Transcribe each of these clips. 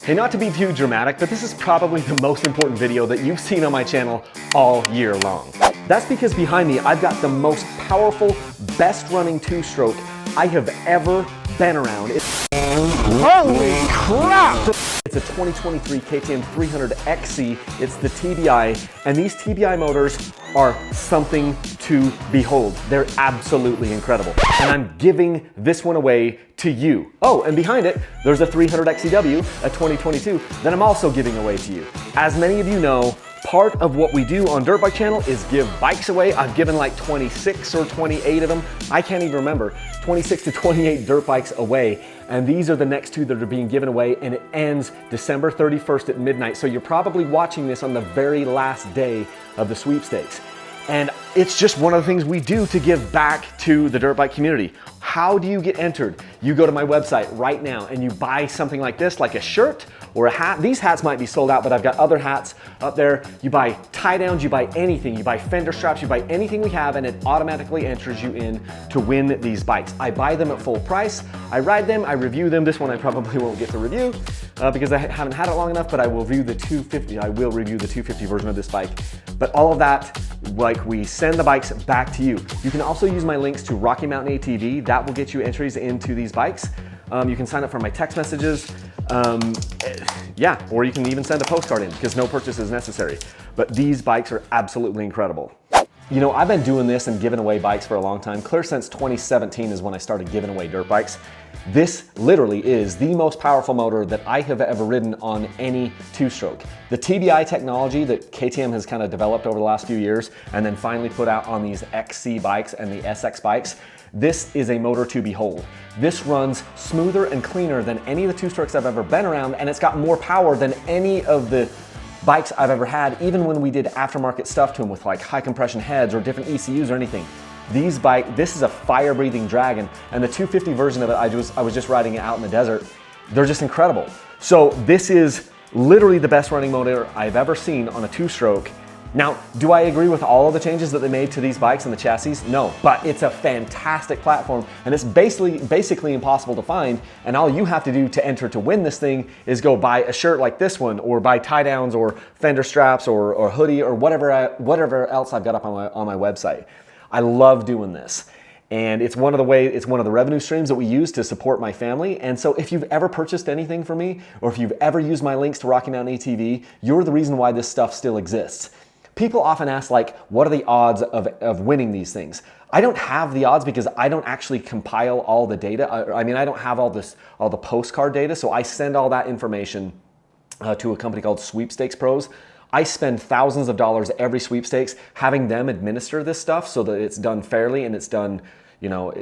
Hey, not to be too dramatic, but this is probably the most important video that you've seen on my channel all year long. That's because behind me, I've got the most powerful, best running two-stroke I have ever been around. Holy crap! It's a 2023 KTM 300XC, it's the TBI, and these TBI motors are something to behold. They're absolutely incredible. And I'm giving this one away to you. Oh, and behind it, there's a 300XCW, a 2022, that I'm also giving away to you. As many of you know, part of what we do on Dirt Bike Channel is give bikes away. I've given like 26 or 28 of them. I can't even remember. 26 to 28 dirt bikes away. And these are the next two that are being given away, and it ends December 31st at midnight. So you're probably watching this on the very last day of the sweepstakes. And it's just one of the things we do to give back to the dirt bike community. How do you get entered? You go to my website right now and you buy something like this, like a shirt or a hat. These hats might be sold out, but I've got other hats up there. You buy tie downs, you buy anything, you buy fender straps, you buy anything we have, and it automatically enters you in to win these bikes. I buy them at full price. I ride them, I review them. This one I probably won't get to review because I haven't had it long enough, but I will review the 250. I will review the 250 version of this bike. But all of that, like, we send the bikes back to you. You can also use my links to Rocky Mountain ATV. That will get you entries into these bikes. You can sign up for my text messages. Yeah, or you can even send a postcard in because no purchase is necessary. But these bikes are absolutely incredible. You know, I've been doing this and giving away bikes for a long time. Clear since 2017 is when I started giving away dirt bikes. This literally is the most powerful motor that I have ever ridden on any two-stroke. The TBI technology that KTM has kind of developed over the last few years and then finally put out on these XC bikes and the SX bikes, this is a motor to behold. This runs smoother and cleaner than any of the two-strokes I've ever been around, and it's got more power than any of the bikes I've ever had, even when we did aftermarket stuff to them with like high compression heads or different ECUs or anything. This is a fire-breathing dragon, and the 250 version of it, I was just riding it out in the desert. They're just incredible. So this is literally the best running motor I've ever seen on a two-stroke. Now, do I agree with all of the changes that they made to these bikes and the chassis? No, but it's a fantastic platform, and it's basically impossible to find, and all you have to do to enter to win this thing is go buy a shirt like this one, or buy tie downs or fender straps or hoodie or whatever else I've got up on my website. I love doing this. And it's one of the revenue streams that we use to support my family. And so if you've ever purchased anything from me, or if you've ever used my links to Rocky Mountain ATV, you're the reason why this stuff still exists. People often ask, like, what are the odds of winning these things? I don't have the odds because I don't actually compile all the data. I mean, I don't have all the postcard data, so I send all that information to a company called Sweepstakes Pros. I spend thousands of dollars every sweepstakes having them administer this stuff so that it's done fairly and it's done, you know,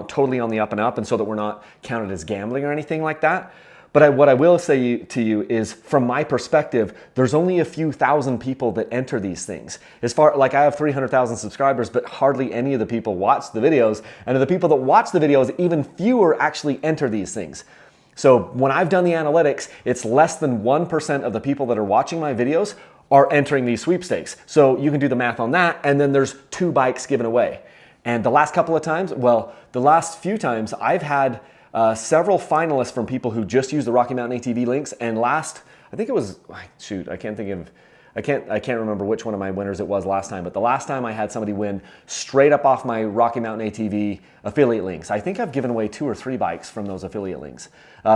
totally on the up and up, and so that we're not counted as gambling or anything like that. But what I will say to you is, from my perspective, there's only a few thousand people that enter these things. Like, I have 300,000 subscribers, but hardly any of the people watch the videos. And of the people that watch the videos, even fewer actually enter these things. So when I've done the analytics, it's less than 1% of the people that are watching my videos are entering these sweepstakes. So you can do the math on that, and then there's 2 bikes given away. And the last couple of times, well, the last few times, I've had several finalists from people who just use the Rocky Mountain ATV links, and I think it was, shoot, I can't remember which one of my winners it was last time, but the last time I had somebody win straight up off my Rocky Mountain ATV affiliate links. I think I've given away 2 or 3 bikes from those affiliate links.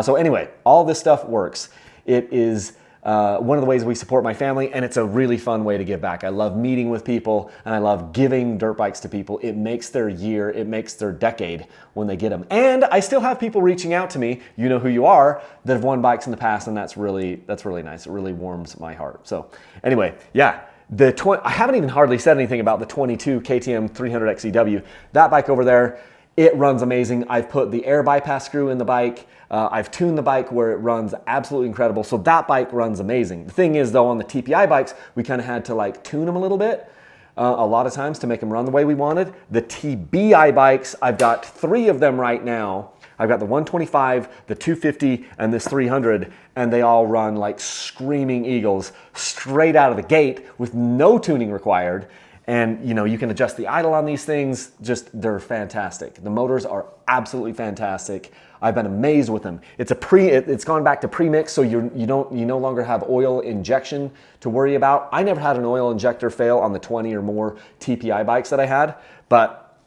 So anyway, all this stuff works. It is one of the ways we support my family, and it's a really fun way to give back. I love meeting with people, and I love giving dirt bikes to people. It makes their year, it makes their decade when they get them. And I still have people reaching out to me, you know who you are, that have won bikes in the past, and that's really nice. It really warms my heart. So anyway, yeah. I haven't even hardly said anything about the 22 KTM 300XCW. That bike over there, it runs amazing. I've put the air bypass screw in the bike. I've tuned the bike where it runs absolutely incredible. So that bike runs amazing. The thing is, though, on the TPI bikes, we kind of had to like tune them a little bit a lot of times to make them run the way we wanted. The TBI bikes, I've got 3 of them right now. I've got the 125, the 250, and this 300, and they all run like screaming eagles straight out of the gate with no tuning required. And you know, you can adjust the idle on these things. Just, they're fantastic. The motors are absolutely fantastic. I've been amazed with them. It's gone back to pre-mix, so you no longer have oil injection to worry about. I never had an oil injector fail on the 20 or more TPI bikes that I had, but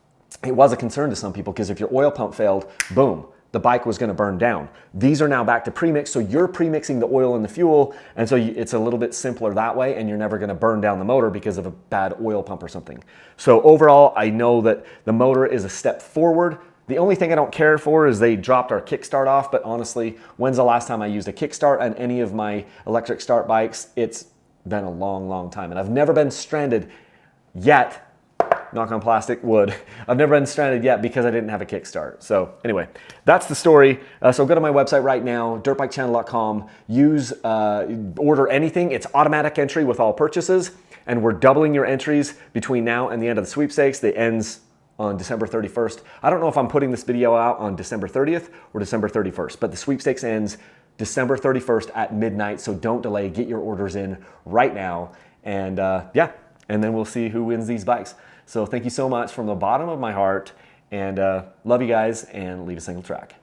it was a concern to some people because if your oil pump failed, boom, the bike was going to burn down. These are now back to premix, so you're premixing the oil and the fuel, and so it's a little bit simpler that way, and you're never going to burn down the motor because of a bad oil pump or something. So overall, I know that the motor is a step forward. The only thing I don't care for is they dropped our kickstart off, but honestly, when's the last time I used a kickstart on any of my electric start bikes? It's been a long, long time, and I've never been stranded yet. Knock on plastic, wood. I've never been stranded yet because I didn't have a kickstart. So anyway, that's the story. So go to my website right now, dirtbikechannel.com. Order anything. It's automatic entry with all purchases. And we're doubling your entries between now and the end of the sweepstakes that ends on December 31st. I don't know if I'm putting this video out on December 30th or December 31st, but the sweepstakes ends December 31st at midnight. So don't delay. Get your orders in right now. And yeah, and then we'll see who wins these bikes. So thank you so much from the bottom of my heart, and love you guys, and leave a single track.